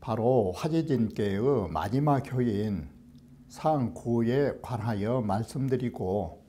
바로 화재진계의 마지막 효인 상9에 관하여 말씀드리고,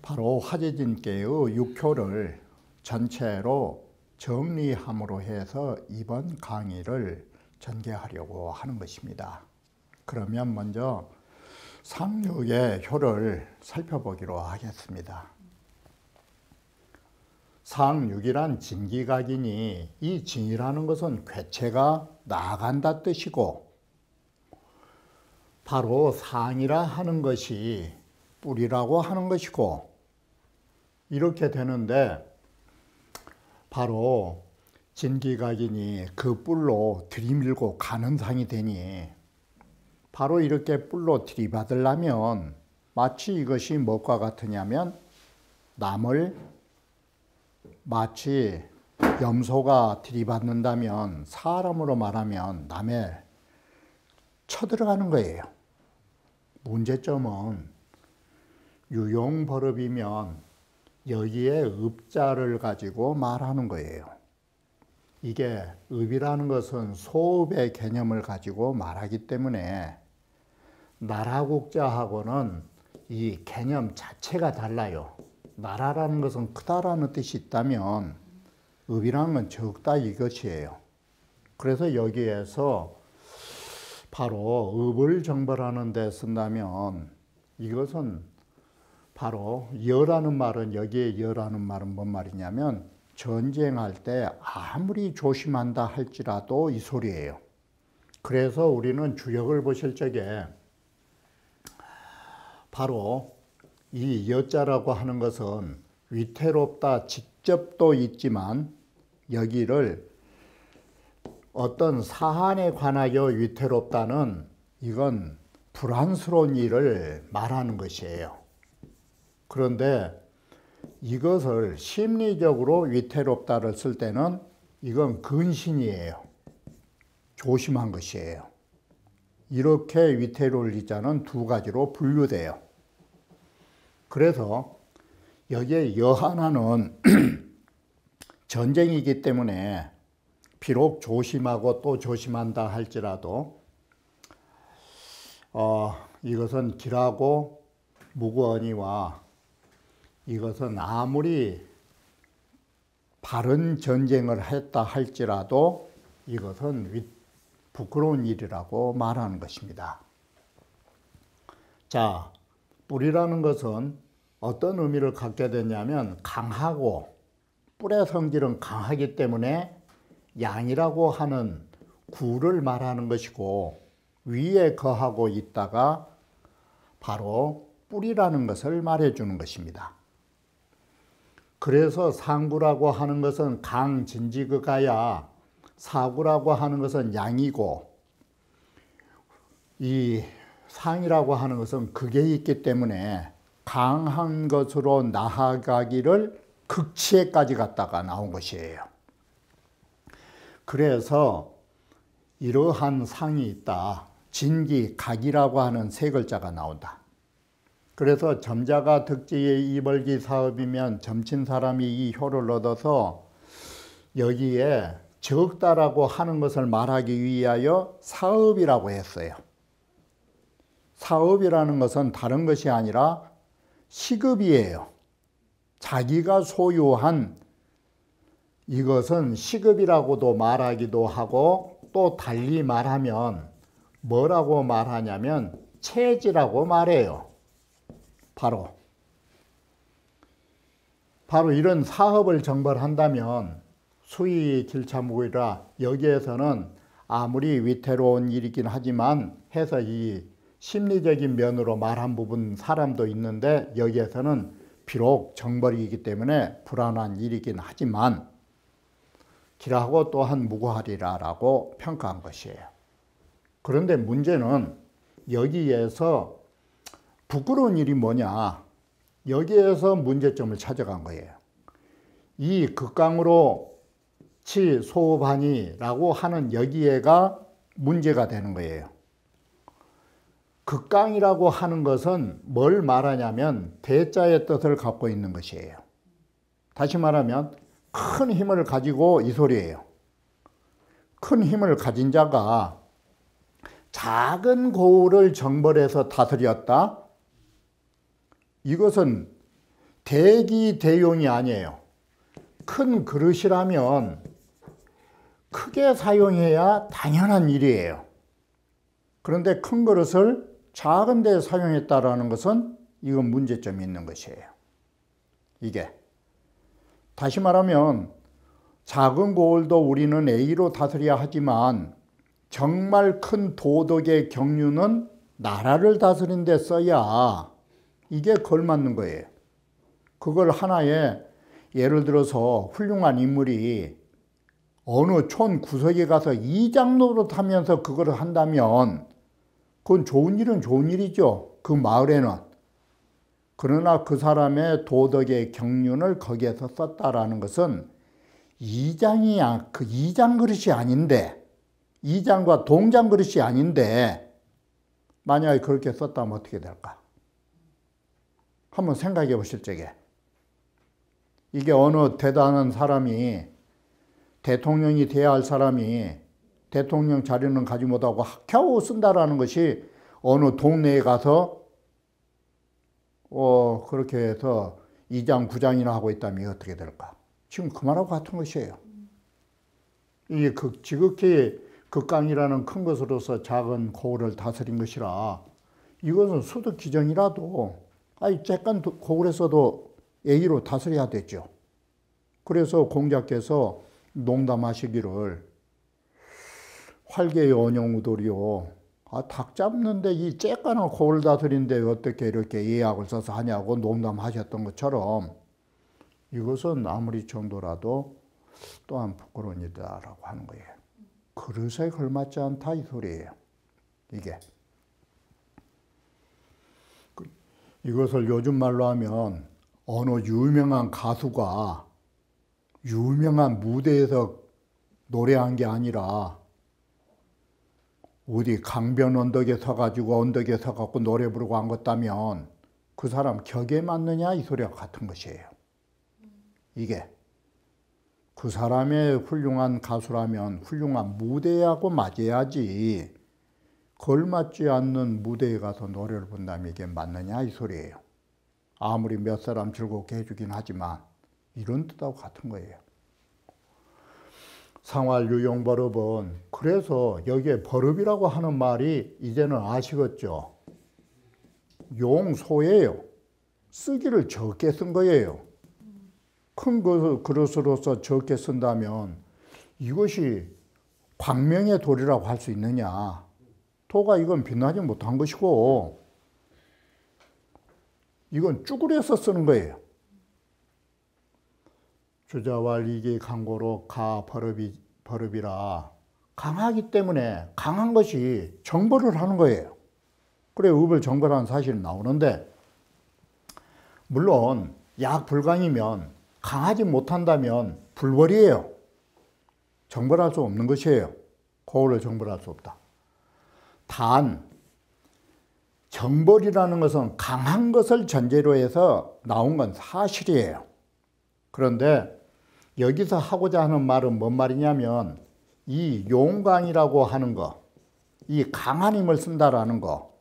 바로 화재진계의 6효를 전체로 정리함으로 해서 이번 강의를 전개하려고 하는 것입니다. 그러면 먼저 상6의 효를 살펴보기로 하겠습니다. 상6이란 진기각이니, 이 진이라는 것은 궤체가 나아간다 뜻이고, 바로 상이라 하는 것이 뿔이라고 하는 것이고, 이렇게 되는데, 바로 진기각이니 그 뿔로 들이밀고 가는 상이 되니, 바로 이렇게 뿔로 들이받으려면 마치 이것이 무엇과 같으냐면, 남을 마치 염소가 들이받는다면, 사람으로 말하면 남에 쳐들어가는 거예요. 문제점은 유용버럽이면 여기에 읍자를 가지고 말하는 거예요. 이게 읍이라는 것은 소읍의 개념을 가지고 말하기 때문에 나라국자하고는 이 개념 자체가 달라요. 나라라는 것은 크다라는 뜻이 있다면 읍이라는 건 적다 이것이에요. 그래서 여기에서 바로 읍을 정벌하는 데 쓴다면, 이것은 바로 여라는 말은, 여기에 여라는 말은 뭔 말이냐면, 전쟁할 때 아무리 조심한다 할지라도 이 소리예요. 그래서 우리는 주역을 보실 적에 바로 이 여자라고 하는 것은 위태롭다 직접도 있지만, 여기를 어떤 사안에 관하여 위태롭다는, 이건 불안스러운 일을 말하는 것이에요. 그런데 이것을 심리적으로 위태롭다를 쓸 때는 이건 근신이에요. 조심한 것이에요. 이렇게 위태로울 이자는 두 가지로 분류돼요. 그래서 여기에 여 하나는 전쟁이기 때문에 비록 조심하고 또 조심한다 할지라도 이것은 길하고 무거우니와, 이것은 아무리 바른 전쟁을 했다 할지라도 이것은 부끄러운 일이라고 말하는 것입니다. 자, 뿔이라는 것은 어떤 의미를 갖게 되냐면, 강하고, 뿔의 성질은 강하기 때문에 양이라고 하는 구를 말하는 것이고, 위에 거하고 있다가 바로 뿔이라는 것을 말해주는 것입니다. 그래서 상구라고 하는 것은 강진지극하야, 사구라고 하는 것은 양이고, 이 상이라고 하는 것은 극에 있기 때문에 강한 것으로 나아가기를 극치에까지 갔다가 나온 것이에요. 그래서 이러한 상이 있다. 진기, 각이라고 하는 세 글자가 나온다. 그래서 점자가 득지의 이벌기 사업이면 점친 사람이 이 효를 얻어서 여기에 적다라고 하는 것을 말하기 위하여 사업이라고 했어요. 사업이라는 것은 다른 것이 아니라 시급이에요. 자기가 소유한, 이것은 시급이라고도 말하기도 하고, 또 달리 말하면 뭐라고 말하냐면 체지라고 말해요. 바로 이런 사업을 정벌한다면 수의 길차무이라, 여기에서는 아무리 위태로운 일이긴 하지만 해서 이 심리적인 면으로 말한 부분 사람도 있는데, 여기에서는 비록 정벌이기 때문에 불안한 일이긴 하지만 길하고 또한 무고하리라라고 평가한 것이에요. 그런데 문제는 여기에서 부끄러운 일이 뭐냐, 여기에서 문제점을 찾아간 거예요. 이 극강으로 치 소반이라고 하는 여기에가 문제가 되는 거예요. 극강이라고 하는 것은 뭘 말하냐면 대자의 뜻을 갖고 있는 것이에요. 다시 말하면 큰 힘을 가지고 이 소리예요. 큰 힘을 가진 자가 작은 고을을 정벌해서 다스렸다. 이것은 대기대용이 아니에요. 큰 그릇이라면 크게 사용해야 당연한 일이에요. 그런데 큰 그릇을 작은 데 사용했다라는 것은 이건 문제점이 있는 것이에요. 이게 다시 말하면 작은 고을도 우리는 A로 다스려야 하지만 정말 큰 도덕의 경륜은 나라를 다스린 데 써야 이게 걸맞는 거예요. 그걸 하나의 예를 들어서 훌륭한 인물이 어느 촌 구석에 가서 이장 노릇하면서 그걸 한다면 그건 좋은 일은 좋은 일이죠. 그 마을에는. 그러나 그 사람의 도덕의 경륜을 거기에서 썼다라는 것은 이장이야. 그 이장 그릇이 아닌데, 이장과 동장 그릇이 아닌데 만약에 그렇게 썼다면 어떻게 될까? 한번 생각해 보실 적에 이게 어느 대단한 사람이 대통령이 돼야 할 사람이 대통령 자리는 가지 못하고 겨우 쓴다라는 것이 어느 동네에 가서 그렇게 해서 2장 9장이나 하고 있다면 어떻게 될까? 지금 그 말하고 같은 것이에요. 이게 지극히 극강이라는 큰 것으로서 작은 고을을 다스린 것이라 이것은 수도 기정이라도 잠깐 고을에서도 A로 다스려야 되죠. 그래서 공자께서 농담하시기를 활개의 언영우돌이요. 닭 잡는데 이 쬐까는 고을 다스린데 어떻게 이렇게 예약을 써서 하냐고 농담하셨던 것처럼 이것은 아무리 정도라도 또한 부끄러운 일이다라고 하는 거예요. 그릇에 걸맞지 않다 이 소리예요. 이게. 이것을 요즘 말로 하면 어느 유명한 가수가 유명한 무대에서 노래한 게 아니라 어디 강변 언덕에 서가지고 언덕에 서갖고 노래 부르고 한 것다면 그 사람 격에 맞느냐 이 소리와 같은 것이에요. 이게 그 사람의 훌륭한 가수라면 훌륭한 무대하고 맞아야지 걸맞지 않는 무대에 가서 노래를 본다면 이게 맞느냐 이 소리예요. 아무리 몇 사람 즐겁게 해주긴 하지만 이런 뜻하고 같은 거예요. 상활유용버릇은 그래서 여기에 버릇이라고 하는 말이 이제는 아시겠죠? 용소예요. 쓰기를 적게 쓴 거예요. 큰 그릇으로서 적게 쓴다면 이것이 광명의 돌이라고 할 수 있느냐? 도가 이건 빛나지 못한 것이고 이건 쭈그려서 쓰는 거예요. 주자와 리기 강고로 가 버릇이라 강하기 때문에 강한 것이 정벌을 하는 거예요. 그래 읍을 정벌하는 사실이 나오는데 물론 약불강이면 강하지 못한다면 불벌이에요. 정벌할 수 없는 것이에요. 고을을 정벌할 수 없다. 단 정벌이라는 것은 강한 것을 전제로 해서 나온 건 사실이에요. 그런데 여기서 하고자 하는 말은 뭔 말이냐면 이 용강이라고 하는 거, 이 강한 힘을 쓴다라는 거,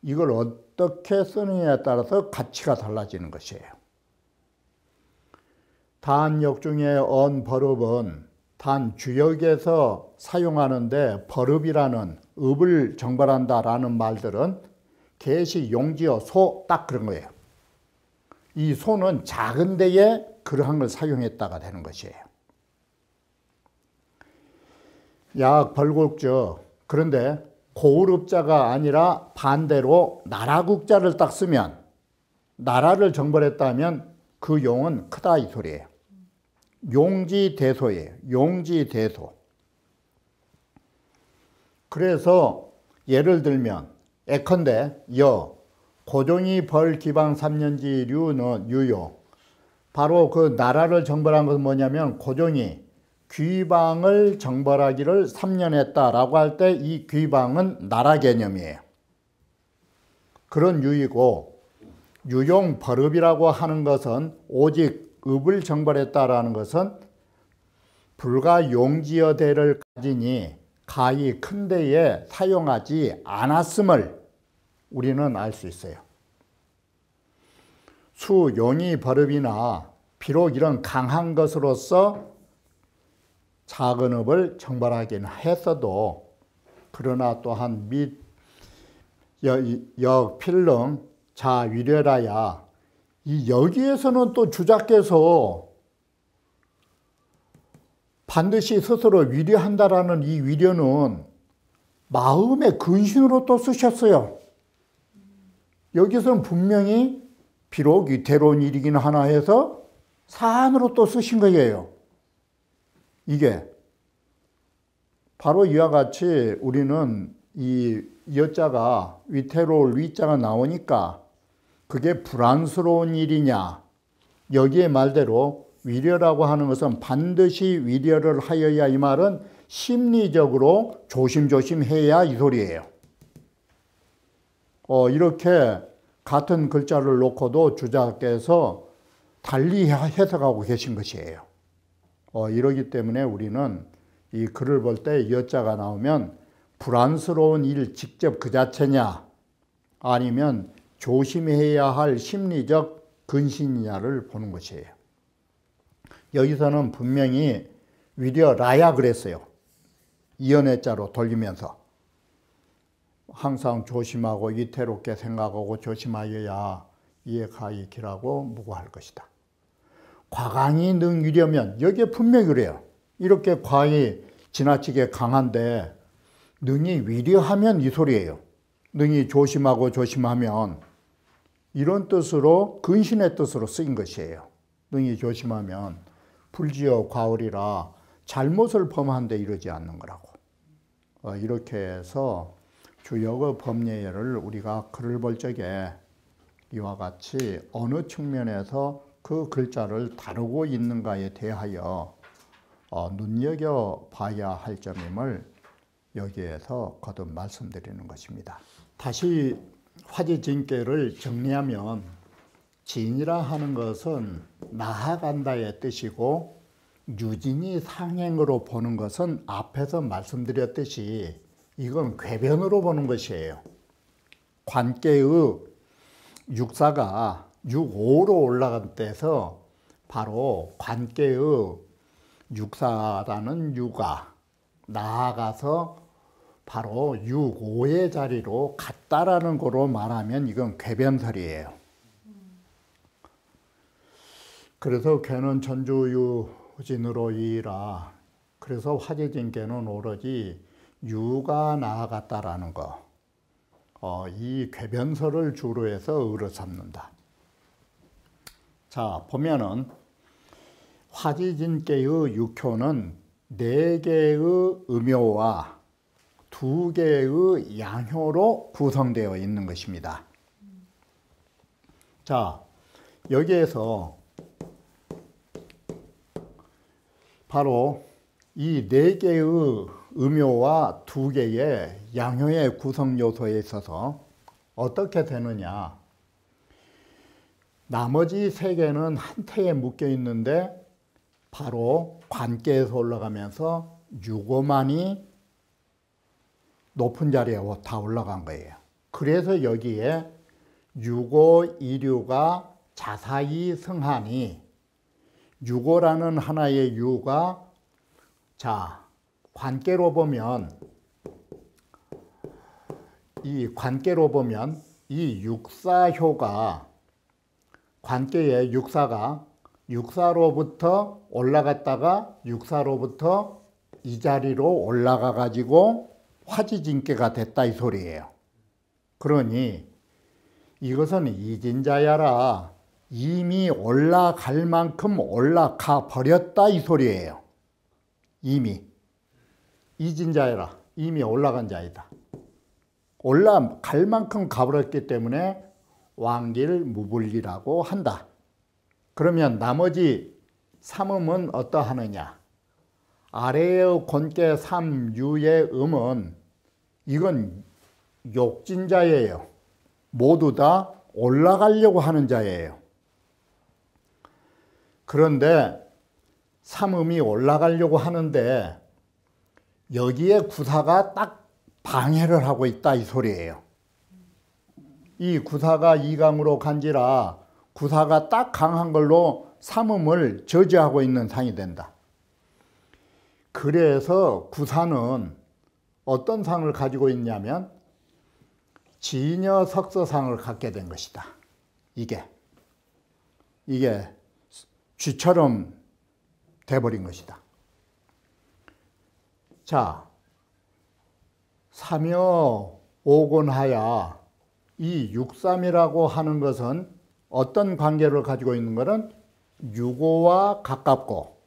이걸 어떻게 쓰느냐에 따라서 가치가 달라지는 것이에요. 단 역중의 언버릇은 단 주역에서 사용하는데 버릇이라는 읍을 정벌한다라는 말들은 개시, 용지어, 소 딱 그런 거예요. 이 소는 작은 데에 그러한 걸 사용했다가 되는 것이에요. 약 벌국적 그런데 고을읍자가 아니라 반대로 나라국자를 딱 쓰면 나라를 정벌했다면 그 용은 크다 이 소리예요. 용지대소예요. 용지대소. 그래서 예를 들면 예컨대 고종이 벌 기방 3년지 류는 유요. 바로 그 나라를 정벌한 것은 뭐냐면 고종이 귀방을 정벌하기를 3년 했다라고 할 때 이 귀방은 나라 개념이에요. 그런 유이고 유용벌읍이라고 하는 것은 오직 읍을 정벌했다라는 것은 불가 용지어대를 가지니 가히 큰 데에 사용하지 않았음을 우리는 알 수 있어요. 수 용이 버릇이나 비록 이런 강한 것으로서 작은 업을 정발하긴 했어도 그러나 또한 및 역필릉 자위례라야 이 여기에서는 또 주자께서 반드시 스스로 위례한다라는 이 위례는 마음의 근신으로 또 쓰셨어요. 여기서는 분명히 비록 위태로운 일이긴 하나 해서 사안으로 또 쓰신 거예요. 이게 바로 이와 같이 우리는 이 여자가 위태로울 위자가 나오니까 그게 불안스러운 일이냐, 여기에 말대로 위례라고 하는 것은 반드시 위례를 하여야, 이 말은 심리적으로 조심조심해야 이 소리예요. 이렇게 같은 글자를 놓고도 주자께서 달리 해석하고 계신 것이에요. 이러기 때문에 우리는 이 글을 볼 때 여자가 나오면 불안스러운 일 직접 그 자체냐, 아니면 조심해야 할 심리적 근신이냐를 보는 것이에요. 여기서는 분명히 위례라야 그랬어요. 이연해자로 돌리면서 항상 조심하고 위태롭게 생각하고 조심하여야 이에 가히 길하고 무고할 것이다. 과강이 능위려면, 여기에 분명히 그래요. 이렇게 과히 지나치게 강한데 능히 위려하면 이 소리예요. 능히 조심하고 조심하면, 이런 뜻으로 근신의 뜻으로 쓰인 것이에요. 능히 조심하면 불지어 과오리라 잘못을 범한 데 이르지 않는 거라고. 이렇게 해서 주역의 법례를 우리가 글을 볼 적에 이와 같이 어느 측면에서 그 글자를 다루고 있는가에 대하여 눈여겨봐야 할 점임을 여기에서 거듭 말씀드리는 것입니다. 다시 화지진께를 정리하면, 진이라 하는 것은 나아간다의 뜻이고, 유진이 상행으로 보는 것은 앞에서 말씀드렸듯이 이건 궤변으로 보는 것이에요. 관계의 육사가 육오로 올라간 데서 바로 관계의 육사라는 유가 나아가서 바로 육오의 자리로 갔다라는 거로 말하면 이건 궤변설이에요. 그래서 궤는 전주유진으로이라. 그래서 화지진께는 오로지 유가 나아갔다라는 거, 이 궤변설을 주로 해서 의로 삼는다. 자, 보면은 화지진께의 육효는 4개의 음효와 2개의 양효로 구성되어 있는 것입니다. 자, 여기에서 바로 이 4개의 음효와 2개의 양효의 구성 요소에 있어서 어떻게 되느냐, 나머지 3개는 한 태에 묶여 있는데 바로 관계에서 올라가면서 유고만이 높은 자리에 다 올라간 거예요. 그래서 여기에 유고 이류가 자사히 승하니, 유고라는 하나의 유가, 자, 관계로 보면 이 육사효가, 관계의 육사가 육사로부터 올라갔다가 육사로부터 이 자리로 올라가 가지고 화지진께가 됐다 이 소리예요. 그러니 이것은 이진자야라, 이미 올라갈 만큼 올라가 버렸다 이 소리예요. 이미 이진자야라, 이미 올라간 자이다. 올라갈 만큼 가버렸기 때문에 왕길 무불리라고 한다. 그러면 나머지 3음은 어떠하느냐? 아래의 곤께 3유의 음은 이건 욕진자예요. 모두 다 올라가려고 하는 자예요. 그런데 삼음이 올라가려고 하는데 여기에 구사가 딱 방해를 하고 있다 이 소리예요. 이 구사가 이강으로 간지라 구사가 딱 강한 걸로 삼음을 저지하고 있는 상이 된다. 그래서 구사는 어떤 상을 가지고 있냐면 진여석서상을 갖게 된 것이다. 이게 쥐처럼 돼버린 것이다. 자, 삼여 오곤하야 이 육삼이라고 하는 것은 어떤 관계를 가지고 있는 것은 유고와 가깝고,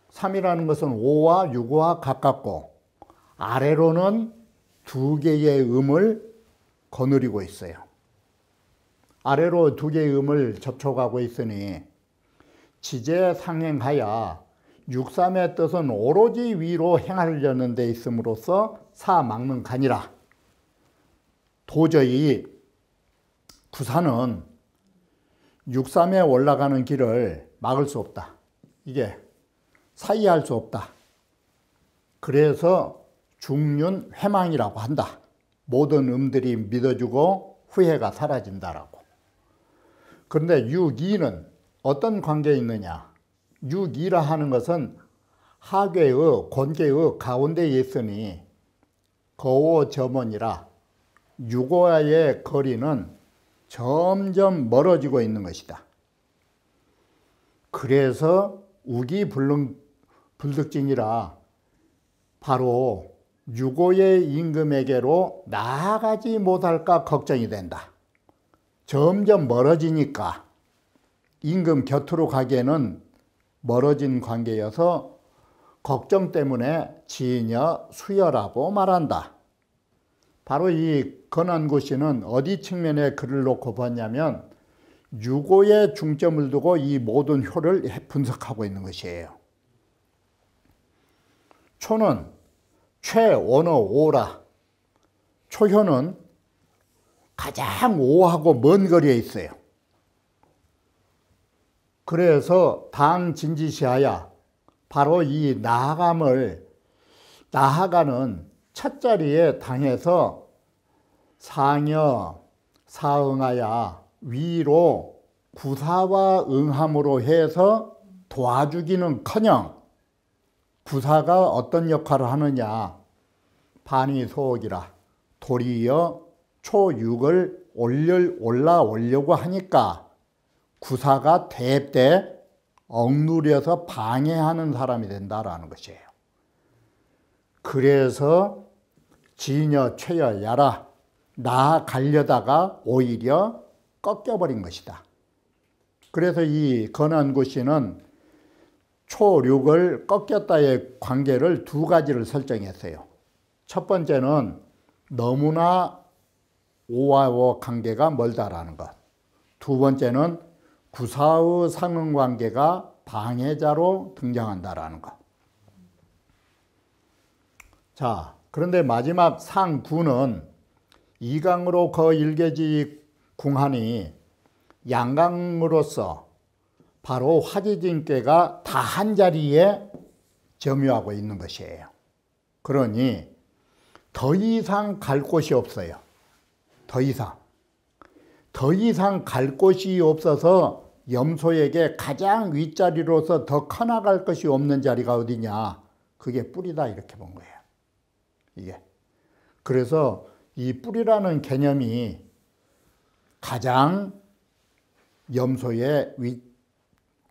삼이라는 것은 오와 유고와 가깝고 아래로는 두 개의 음을 거느리고 있어요. 아래로 두 개의 음을 접촉하고 있으니 지제상행하야 육삼의 뜻은 오로지 위로 행하려는 데 있음으로써 사막는 간이라. 도저히 구사는 육삼에 올라가는 길을 막을 수 없다. 이게 사이할 수 없다. 그래서 중륜 회망이라고 한다. 모든 음들이 믿어주고 후회가 사라진다라고. 그런데 육이는 어떤 관계에 있느냐? 육이라 하는 것은 하괴의 권계의 가운데에 있으니 거오점원이라 육오와의 거리는 점점 멀어지고 있는 것이다. 그래서 우기불득진이라 바로 육오의 임금에게로 나아가지 못할까 걱정이 된다. 점점 멀어지니까 임금 곁으로 가기에는 멀어진 관계여서 걱정 때문에 진여 수여라고 말한다. 바로 이 건안고씨는 어디 측면에 글을 놓고 봤냐면 유고에 중점을 두고 이 모든 효를 분석하고 있는 것이에요. 초는 최원어 오라. 초효는 가장 오하고 먼 거리에 있어요. 그래서 당진지시하야 바로 이 나아가는 첫 자리에 당해서 상여 사응하야 위로 구사와 응함으로 해서 도와주기는커녕 구사가 어떤 역할을 하느냐, 반의소옥이라 도리어 초육을 올라오려고 하니까 구사가 대때 억누려서 방해하는 사람이 된다라는 것이에요. 그래서 진여 최여 야라 나아가려다가 오히려 꺾여버린 것이다. 그래서 이 건안고씨는 초육을 꺾였다의 관계를 두 가지를 설정했어요. 첫 번째는 너무나 오와 관계가 멀다라는 것. 두 번째는 구사의 상응관계가 방해자로 등장한다라는 것. 자, 그런데 마지막 상구는 이강으로 거일개지 궁하니 양강으로서 바로 화지진께가 다 한자리에 점유하고 있는 것이에요. 그러니 더 이상 갈 곳이 없어요. 더 이상 갈 곳이 없어서 염소에게 가장 윗자리로서 더 커나갈 것이 없는 자리가 어디냐? 그게 뿌리다 이렇게 본 거예요. 이게. 그래서 이 뿌리라는 개념이 가장 염소의 윗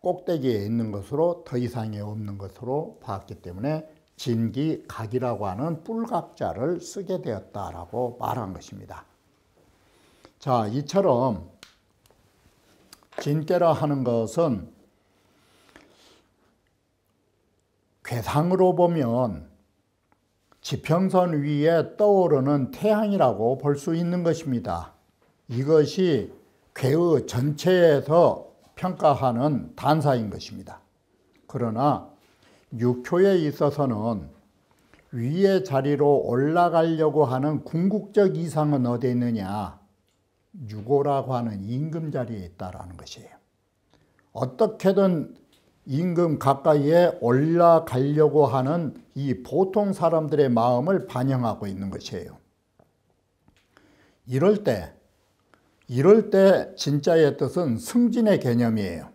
꼭대기에 있는 것으로 더 이상이 없는 것으로 봤기 때문에 진기각이라고 하는 뿔각자를 쓰게 되었다라고 말한 것입니다. 자, 이처럼 진깨라 하는 것은 괴상으로 보면 지평선 위에 떠오르는 태양이라고 볼 수 있는 것입니다. 이것이 괴의 전체에서 평가하는 단사인 것입니다. 그러나 육효에 있어서는 위의 자리로 올라가려고 하는 궁극적 이상은 어디에 있느냐? 유고라고 하는 임금 자리에 있다라는 것이에요. 어떻게든 임금 가까이에 올라가려고 하는 이 보통 사람들의 마음을 반영하고 있는 것이에요. 이럴 때 진짜의 뜻은 승진의 개념이에요.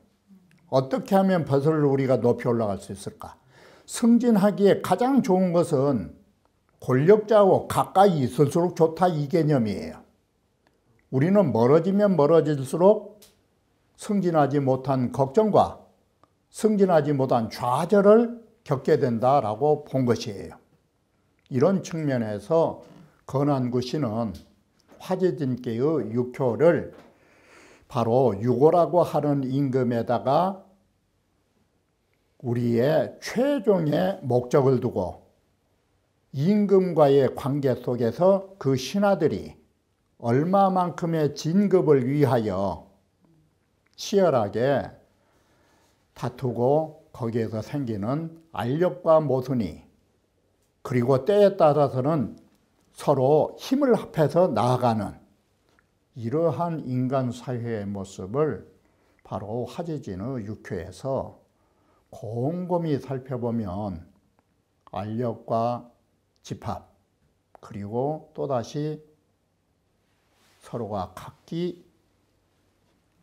어떻게 하면 벼슬을 우리가 높이 올라갈 수 있을까? 승진하기에 가장 좋은 것은 권력자하고 가까이 있을수록 좋다, 이 개념이에요. 우리는 멀어지면 멀어질수록 승진하지 못한 걱정과 승진하지 못한 좌절을 겪게 된다라고 본 것이에요. 이런 측면에서 건안구 시는 화재진께의 육효를 바로 유고라고 하는 임금에다가 우리의 최종의 목적을 두고 임금과의 관계 속에서 그 신하들이 얼마만큼의 진급을 위하여 치열하게 다투고 거기에서 생기는 알력과 모순이, 그리고 때에 따라서는 서로 힘을 합해서 나아가는 이러한 인간 사회의 모습을 바로 화재진의 육효에서 곰곰이 살펴보면 알력과 집합, 그리고 또다시 서로가 각기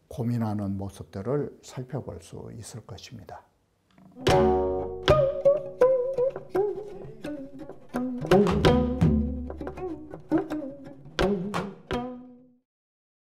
고민하는 모습들을 살펴볼 수 있을 것입니다.